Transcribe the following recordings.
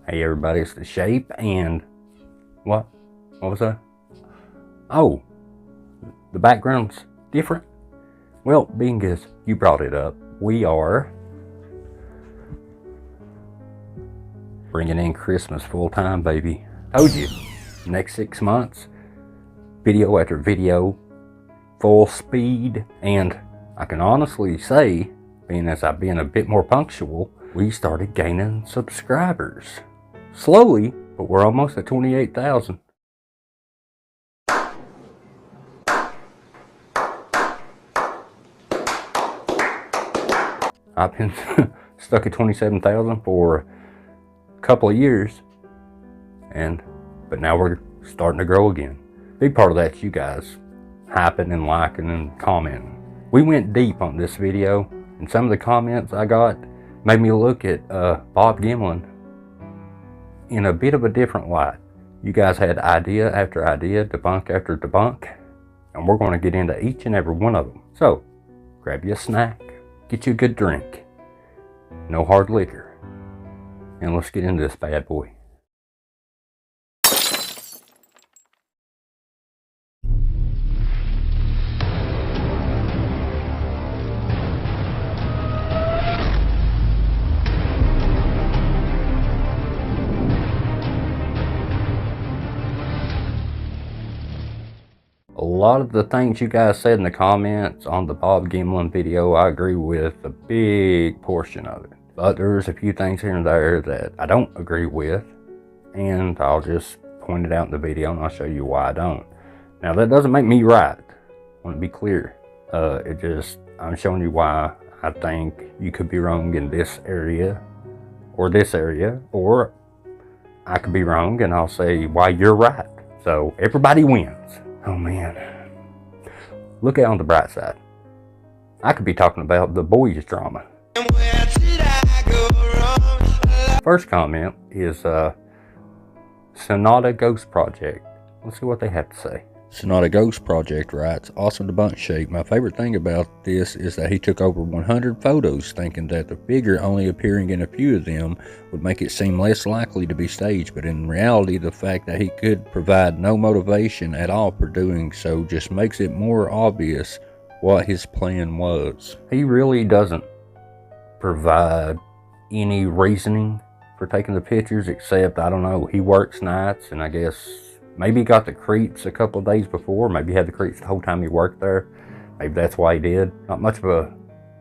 Hey everybody, it's The Shape, and what was that? Oh, the background's different? Well, being as you brought it up, we are bringing in Christmas full time, baby. Told you, next 6 months, video after video, full speed, and I can honestly say, being as I've been a bit more punctual, we started gaining subscribers. Slowly, but we're almost at 28,000. I've been stuck at 27,000 for a couple of years, but now we're starting to grow again. Big part of that's you guys hyping and liking and commenting. We went deep on this video, and some of the comments I got made me look at Bob Gimlin in a bit of a different light. You guys had idea after idea, debunk after debunk, and we're going to get into each and every one of them. So, grab you a snack, get you a good drink, no hard liquor, and let's get into this bad boy. A lot of the things you guys said in the comments on the Bob Gimlin video, I agree with a big portion of it. But there's a few things here and there that I don't agree with, and I'll just point it out in the video and I'll show you why I don't. Now that doesn't make me right, I want to be clear. I'm showing you why I think you could be wrong in this area, or I could be wrong and I'll say why you're right. So everybody wins. Oh man, look out on the bright side. I could be talking about the boys drama. First comment is Sonata Ghost Project. Let's see what they have to say. Sonata Ghost Project writes, awesome debunk Shape. My favorite thing about this is that he took over 100 photos, thinking that the figure only appearing in a few of them would make it seem less likely to be staged, but in reality the fact that he could provide no motivation at all for doing so just makes it more obvious what his plan was. He really doesn't provide any reasoning for taking the pictures, except, I don't know, he works nights, and I guess maybe he got the creeps a couple of days before. Maybe he had the creeps the whole time he worked there. Maybe that's why he did. Not much of a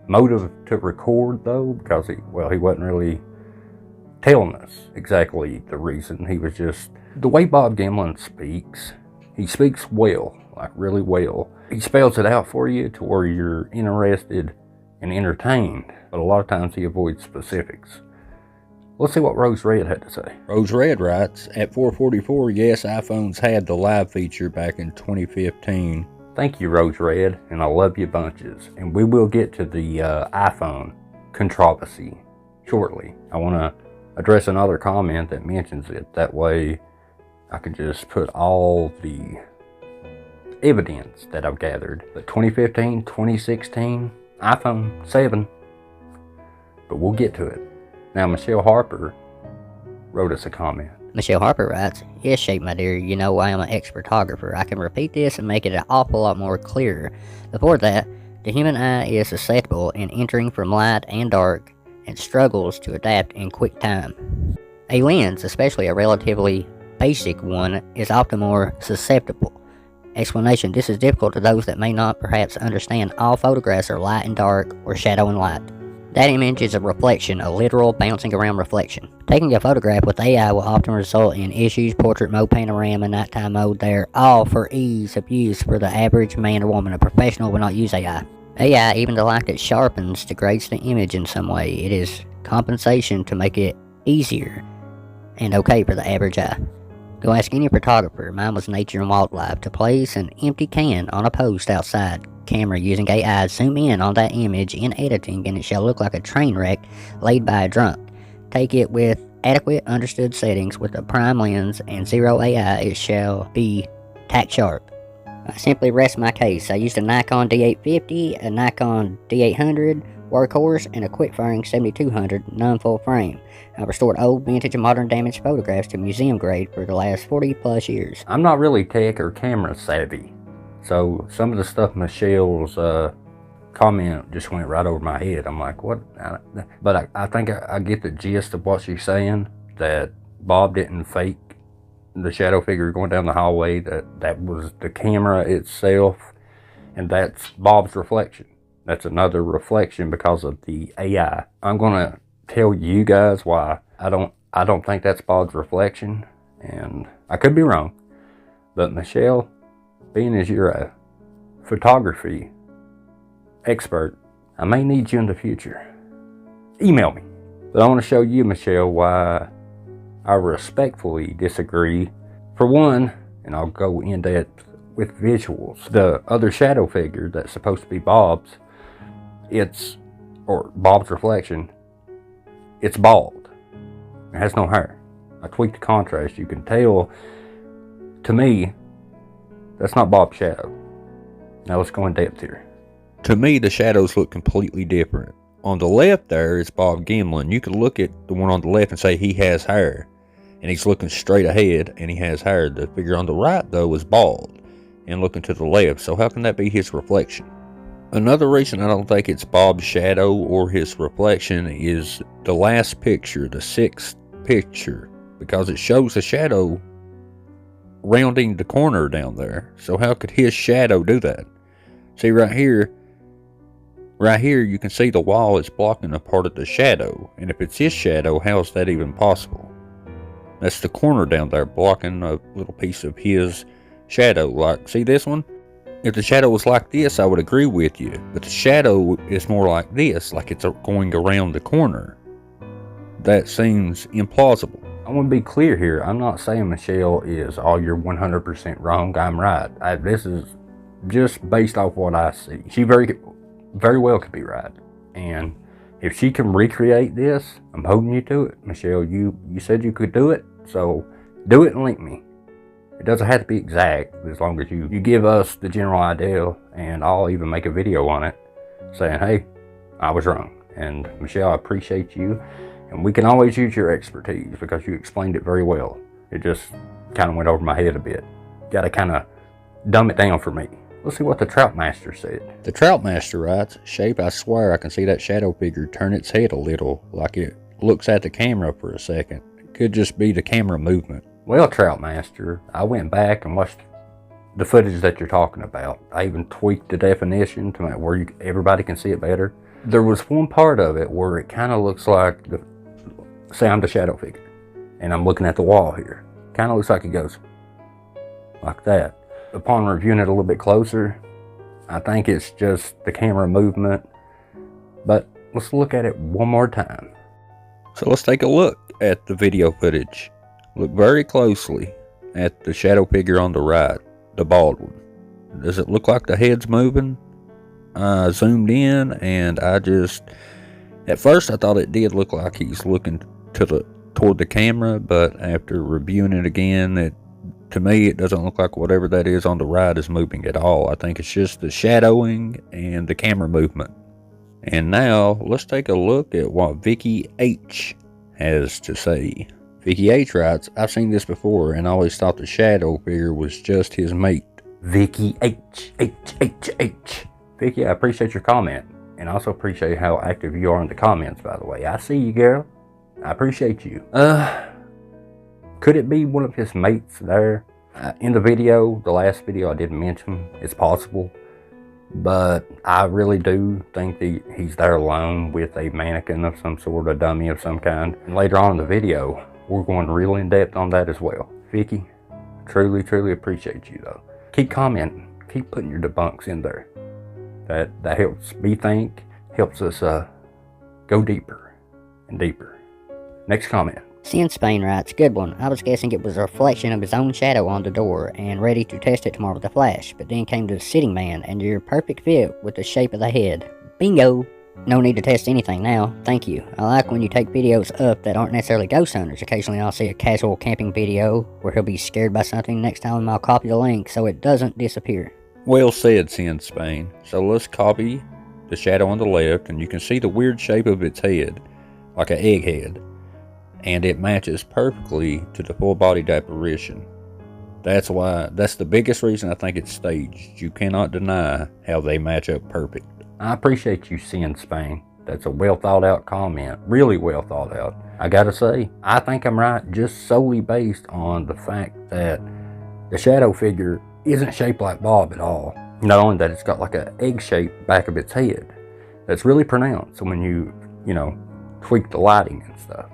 motive to record though, because he wasn't really telling us exactly the reason. He was just, the way Bob Gimlin speaks, he speaks well, like really well. He spells it out for you to where you're interested and entertained, but a lot of times he avoids specifics. Let's see what Rose Red had to say. Rose Red writes, at 444, yes, iPhones had the live feature back in 2015. Thank you, Rose Red, and I love you bunches. And we will get to the iPhone controversy shortly. I want to address another comment that mentions it. That way I can just put all the evidence that I've gathered. But 2015, 2016, iPhone 7. But we'll get to it. Now, Michelle Harper wrote us a comment. Michelle Harper writes, yes, Shape, my dear, you know I am an ex-photographer. I can repeat this and make it an awful lot more clearer. Before that, the human eye is susceptible in entering from light and dark and struggles to adapt in quick time. A lens, especially a relatively basic one, is often more susceptible. Explanation, this is difficult to those that may not perhaps understand all photographs are light and dark or shadow and light. That image is a reflection, a literal bouncing around reflection. Taking a photograph with AI will often result in issues, portrait mode, panorama, nighttime mode. They're all for ease of use for the average man or woman. A professional will not use AI. AI, even the light that sharpens, degrades the image in some way. It is compensation to make it easier and okay for the average eye. Go ask any photographer, mine was nature and wildlife, to place an empty can on a post outside. Camera using AI, zoom in on that image in editing and it shall look like a train wreck laid by a drunk. Take it with adequate understood settings with a prime lens and zero AI, it shall be tack sharp. I simply rest my case. I used a Nikon D850, a Nikon D800, workhorse, and a quick-firing 7200 non-full frame. I've restored old, vintage, and modern damaged photographs to museum grade for the last 40+ years. I'm not really tech or camera savvy, so some of the stuff Michelle's comment just went right over my head. I'm like, what? But I think I get the gist of what she's saying, that Bob didn't fake the shadow figure going down the hallway, that was the camera itself, and that's Bob's reflection. That's another reflection because of the AI. I'm gonna tell you guys why I don't think that's Bob's reflection, and I could be wrong, but Michelle, being as you're a photography expert, I may need you in the future. Email me. But I want to show you, Michelle, why I respectfully disagree. For one, and I'll go in depth with visuals, the other shadow figure that's supposed to be Bob's, or Bob's reflection, it's bald. It has no hair. I tweaked the contrast. You can tell, to me, that's not Bob's shadow. Now let's go in depth here. To me, the shadows look completely different. On the left there is Bob Gimlin. You can look at the one on the left and say he has hair, and he's looking straight ahead and he has hair. The figure on the right though is bald and looking to the left, so how can that be his reflection? Another reason I don't think it's Bob's shadow or his reflection is the last picture, the 6th picture, because it shows the shadow rounding the corner down there. So how could his shadow do that? See right here you can see the wall is blocking a part of the shadow, and if it's his shadow, how is that even possible? That's the corner down there blocking a little piece of his shadow. Like, see this one? If the shadow was like this, I would agree with you, but the shadow is more like this, like it's going around the corner. That seems implausible. I want to be clear here. I'm not saying Michelle is, oh, you're 100% wrong, I'm right. This is just based off what I see. She very well could be right. And if she can recreate this, I'm holding you to it. Michelle, you said you could do it, so do it and link me. It doesn't have to be exact, as long as you give us the general idea, and I'll even make a video on it saying, hey, I was wrong. And Michelle, I appreciate you, and we can always use your expertise because you explained it very well. It just kind of went over my head a bit. Got to kind of dumb it down for me. Let's see what the Trout Master said. The Trout Master writes, shape, I swear I can see that shadow figure turn its head a little, like it looks at the camera for a second. It could just be the camera movement. Well, Trout Master, I went back and watched the footage that you're talking about. I even tweaked the definition to make where everybody can see it better. There was one part of it where it kind of looks like, say I'm the shadow figure, and I'm looking at the wall here. Kind of looks like it goes like that. Upon reviewing it a little bit closer, I think it's just the camera movement, but let's look at it one more time. So let's take a look at the video footage. Look very closely at the shadow figure on the right, the bald one. Does it look like the head's moving? I zoomed in and at first I thought it did look like he's looking toward the camera, but after reviewing it again, to me it doesn't look like whatever that is on the right is moving at all. I think it's just the shadowing and the camera movement. And now let's take a look at what Vicky H has to say. Vicky H writes, I've seen this before and always thought the shadow figure was just his mate. Vicky H. Vicky, I appreciate your comment, and I also appreciate how active you are in the comments, by the way. I see you, girl. I appreciate you. Could it be one of his mates there? In the video, the last video I didn't mention, it's possible, but I really do think that he's there alone with a mannequin of some sort, a dummy of some kind. And later on in the video, we're going real in depth on that as well. Vicky, truly appreciate you though. Keep commenting, keep putting your debunks in there. That helps me think, helps us go deeper and deeper. Next comment. Sin Spain writes, good one. I was guessing it was a reflection of his own shadow on the door and ready to test it tomorrow with a flash, but then came to the sitting man and your perfect fit with the shape of the head. Bingo! No need to test anything now, thank you. I like when you take videos up that aren't necessarily ghost hunters. Occasionally I'll see a casual camping video where he'll be scared by something. Next time I'll copy the link so it doesn't disappear. Well said, Sin Spain. So let's copy the shadow on the left, and you can see the weird shape of its head, like an egg head, and it matches perfectly to the full-bodied apparition. That's the biggest reason I think it's staged. You cannot deny how they match up perfect. I appreciate you seeing Spain. That's a well thought out comment, really well thought out. I gotta say, I think I'm right just solely based on the fact that the shadow figure isn't shaped like Bob at all. Not only that, it's got like an egg-shaped back of its head that's really pronounced when you tweak the lighting and stuff.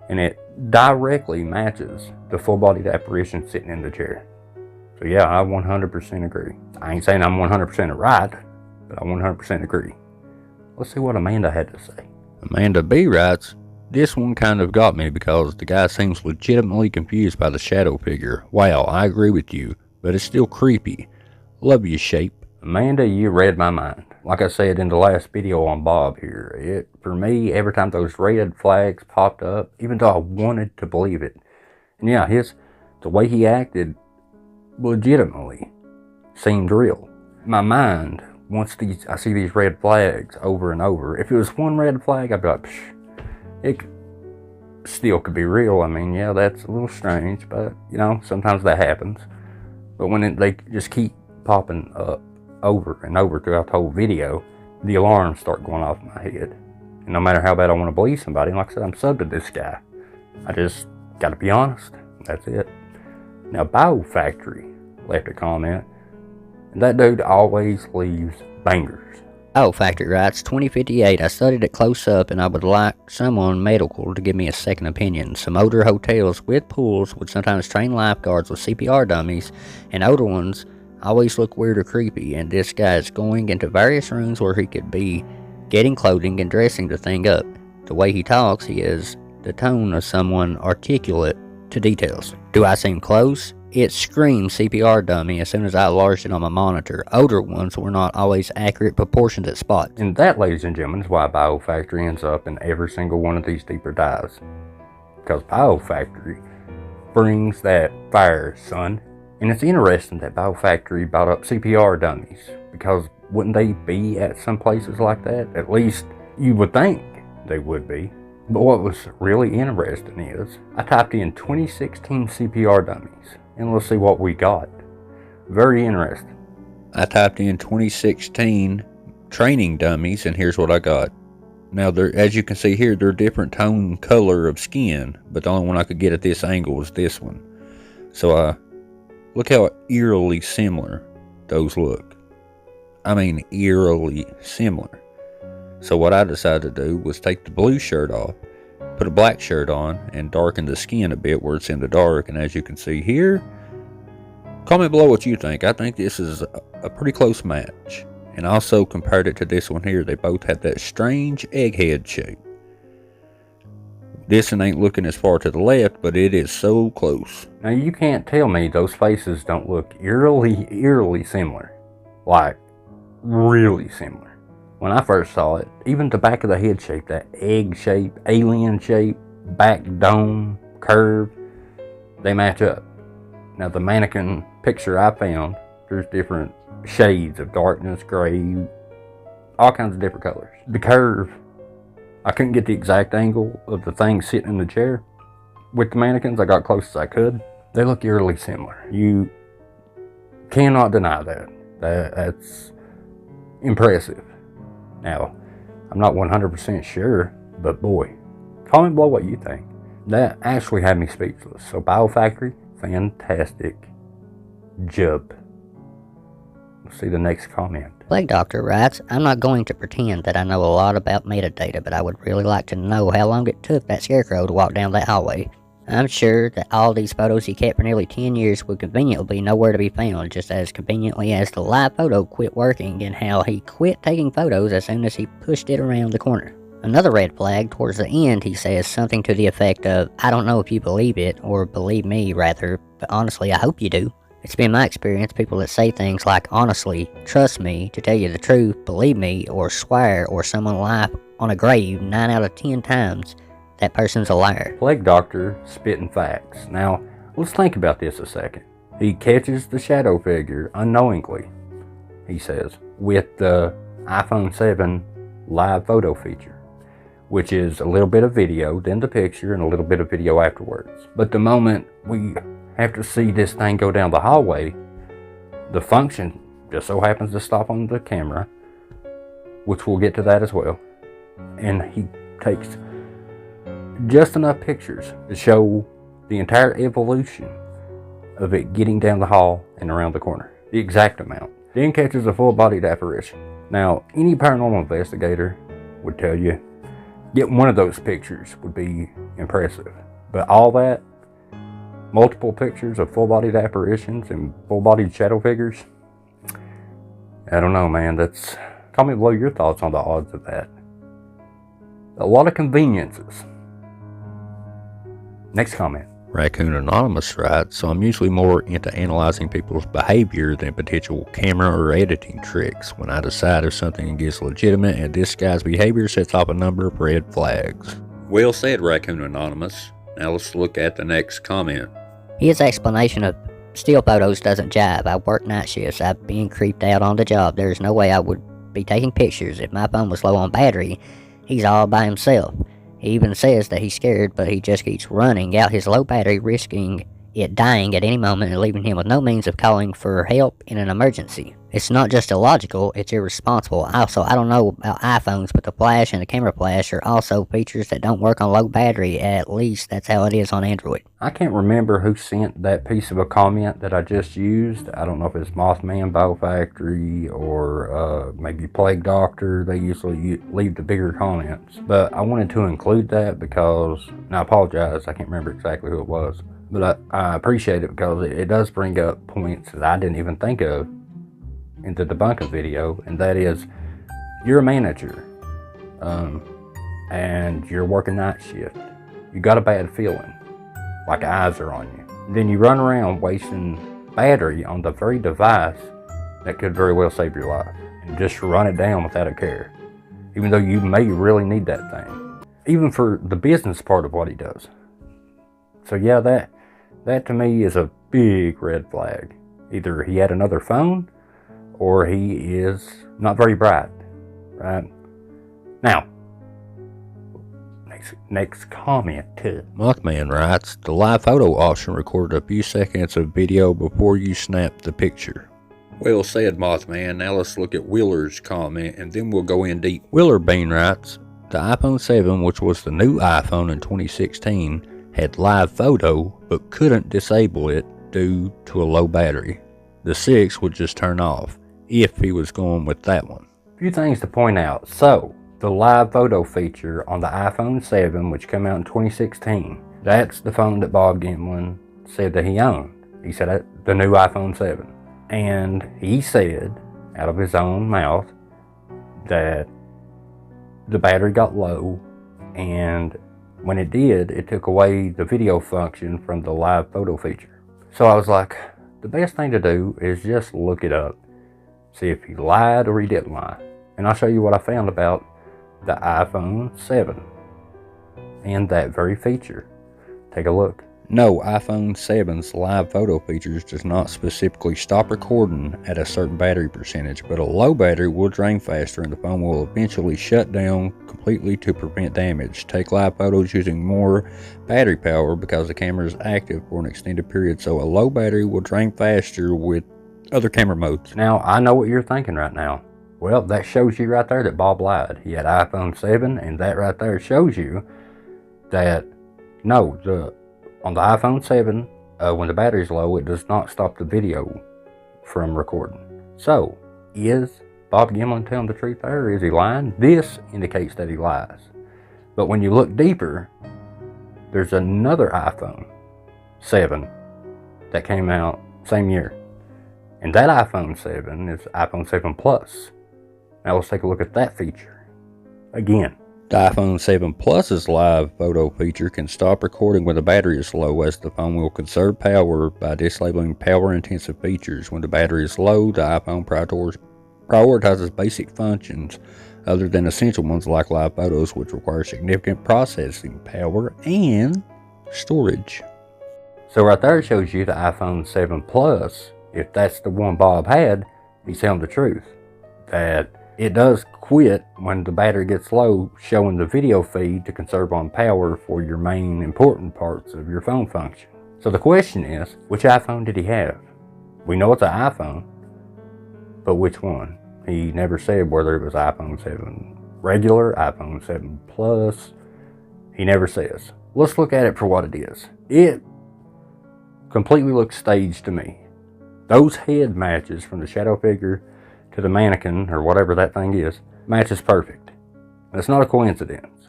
And it directly matches the full-bodied apparition sitting in the chair. So yeah, I 100% agree. I ain't saying I'm 100% right, but I 100% agree. Let's see what Amanda had to say. Amanda B writes, "This one kind of got me because the guy seems legitimately confused by the shadow figure. Wow, I agree with you, but it's still creepy. Love you, Shape." Amanda, you read my mind. Like I said in the last video on Bob here, for me, every time those red flags popped up, even though I wanted to believe it, and yeah, the way he acted legitimately seemed real. My mind, once I see these red flags over and over, if it was one red flag, I'd be like, it still could be real. I mean, yeah, that's a little strange, but sometimes that happens. But when they just keep popping up over and over throughout the whole video, the alarms start going off in my head. And no matter how bad I want to believe somebody, like I said, I'm subbed to this guy. I just gotta be honest. That's it. Now, Bio Factory left a comment, and that dude always leaves bangers. Bio Factory writes, 2058, I studied it close up and I would like someone medical to give me a second opinion. Some older hotels with pools would sometimes train lifeguards with CPR dummies, and older ones always look weird or creepy, and this guy is going into various rooms where he could be getting clothing and dressing the thing up. The way he talks, he has the tone of someone articulate to details. Do I seem close? It screams CPR dummy as soon as I enlarged it on my monitor. Older ones were not always accurate proportions at spots. And that, ladies and gentlemen, is why Bio Factory ends up in every single one of these deeper dives. Because Bio Factory brings that fire, son. And it's interesting that Bio Factory brought up CPR dummies, because wouldn't they be at some places like that? At least you would think they would be. But what was really interesting is, I typed in 2016 CPR dummies, and let's see what we got. Very interesting. I typed in 2016 training dummies, and here's what I got. Now, as you can see here, they're different tone color of skin, but the only one I could get at this angle was this one. So, look how eerily similar those look. I mean, eerily similar. So what I decided to do was take the blue shirt off, put a black shirt on, and darken the skin a bit where it's in the dark. And as you can see here, comment below what you think. I think this is a pretty close match. And I also compared it to this one here. They both have that strange egghead shape. This one ain't looking as far to the left, but it is so close. Now you can't tell me those faces don't look eerily similar. Like, really similar. When I first saw it, even the back of the head shape, that egg shape, alien shape, back dome, curve, they match up. Now the mannequin picture I found, there's different shades of darkness, gray, all kinds of different colors. The curve, I couldn't get the exact angle of the thing sitting in the chair. With the mannequins, I got close as I could. They look eerily similar. You cannot deny that. That's impressive. Now, I'm not 100% sure, but boy, comment below what you think. That actually had me speechless. So Bio Factory, fantastic job. Let's see the next comment. Plague Doctor writes, I'm not going to pretend that I know a lot about metadata, but I would really like to know how long it took that scarecrow to walk down that hallway. I'm sure that all these photos he kept for nearly 10 years would conveniently be nowhere to be found, just as conveniently as the live photo quit working and how he quit taking photos as soon as he pushed it around the corner. Another red flag, towards the end he says something to the effect of, I don't know if you believe it, or believe me rather, but honestly I hope you do. It's been my experience, people that say things like honestly, trust me, to tell you the truth, believe me, or swear, or someone life on a grave 9 out of 10 times, that person's a liar. Plague Doctor spitting facts. Now, let's think about this a second. He catches the shadow figure unknowingly, he says, with the iPhone 7 live photo feature, which is a little bit of video, then the picture, and a little bit of video afterwards. But the moment we have to see this thing go down the hallway, the function just so happens to stop on the camera, which we'll get to that as well. And he takes just enough pictures to show the entire evolution of it getting down the hall and around the corner. The exact amount. Then catches a full-bodied apparition. Now, any paranormal investigator would tell you, getting one of those pictures would be impressive. But all that, multiple pictures of full-bodied apparitions and full-bodied shadow figures, I don't know, man. Tell me below your thoughts on the odds of that. A lot of conveniences. Next comment. Raccoon Anonymous writes, so I'm usually more into analyzing people's behavior than potential camera or editing tricks. When I decide if something is legitimate and this guy's behavior sets off a number of red flags. Well said, Raccoon Anonymous. Now let's look at the next comment. His explanation of still photos doesn't jive. I work night shifts. I've been creeped out on the job. There's no way I would be taking pictures. If my phone was low on battery, he's all by himself. He even says that he's scared, but he just keeps running out his low battery, risking it dying at any moment and leaving him with no means of calling for help in an emergency. It's not just illogical, it's irresponsible. Also, I don't know about iPhones, but the flash and the camera flash are also features that don't work on low battery. At least that's how it is on Android. I can't remember who sent that piece of a comment that I just used. I don't know if it's Mothman Biofactory or maybe Plague Doctor. They usually leave the bigger comments. But I wanted to include that because, and I apologize, I can't remember exactly who it was. But I appreciate it because it does bring up points that I didn't even think of in the debunking video, and that is, you're a manager, and you're working night shift. You got a bad feeling, like eyes are on you. Then you run around wasting battery on the very device that could very well save your life, and just run it down without a care, even though you may really need that thing, even for the business part of what he does. So yeah, that to me is a big red flag. Either he had another phone, or he is not very bright, right? Now, next comment too. Mothman writes, the live photo option recorded a few seconds of video before you snap the picture. Well said, Mothman. Now let's look at Wheeler's comment, and then we'll go in deep. Wheeler Bean writes, the iPhone 7, which was the new iPhone in 2016, had live photo, but couldn't disable it due to a low battery. The 6 would just turn off, if he was going with that one. A few things to point out. So, the live photo feature on the iPhone 7, which came out in 2016, that's the phone that Bob Gimlin said that he owned. He said the new iPhone 7. And he said, out of his own mouth, that the battery got low, and when it did, it took away the video function from the live photo feature. So I was like, the best thing to do is just look it up. See if he lied or he didn't lie. And I'll show you what I found about the iPhone 7 and that very feature. Take a look. No, iPhone 7's live photo features does not specifically stop recording at a certain battery percentage, but a low battery will drain faster and the phone will eventually shut down completely to prevent damage. Take live photos using more battery power because the camera is active for an extended period, so a low battery will drain faster with other camera modes. Now, I know what you're thinking right now. Well, that shows you right there that Bob lied. He had iPhone 7, and that right there shows you that, no, on the iPhone 7, when the battery's low, it does not stop the video from recording. So, is Bob Gimlin telling the truth there, or is he lying? This indicates that he lies. But when you look deeper, there's another iPhone 7 that came out same year. And that iPhone 7 is iPhone 7 Plus. Now let's take a look at that feature again. The iPhone 7 Plus's live photo feature can stop recording when the battery is low, as the phone will conserve power by disabling power-intensive features. When the battery is low, the iPhone prioritizes basic functions other than essential ones like live photos, which require significant processing power and storage. So right there shows you the iPhone 7 Plus. If that's the one Bob had, he's telling the truth. That It does quit when the battery gets low, showing the video feed to conserve on power for your main important parts of your phone function. So the question is, which iPhone did he have? We know it's an iPhone, but which one? He never said whether it was iPhone 7 regular, iPhone 7 Plus. He never says. Let's look at it for what it is. It completely looks staged to me. Those head matches from the shadow figure to the mannequin, or whatever that thing is, matches perfect. And it's not a coincidence.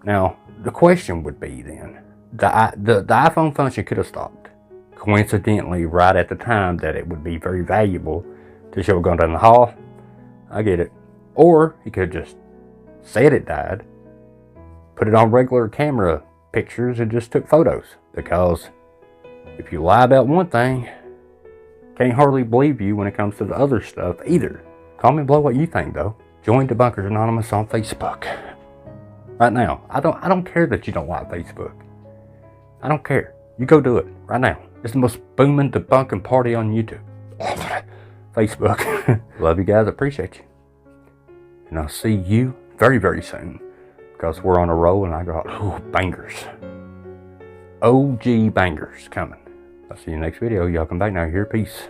Now, the question would be then, the iPhone function could have stopped, coincidentally, right at the time that it would be very valuable to show a gun down the hall. I get it. Or he could have just said it died, put it on regular camera pictures, and just took photos. Because if you lie about one thing, can't hardly believe you when it comes to the other stuff either. Comment below what you think, though. Join Debunkers Anonymous on Facebook right now. I don't care that you don't like Facebook. I don't care. You go do it right now. It's the most booming debunking party on YouTube. Facebook. Love you guys. Appreciate you. And I'll see you very, very soon. Because we're on a roll and I got bangers. OG bangers coming. I'll see you next video. Y'all come back now here. Peace.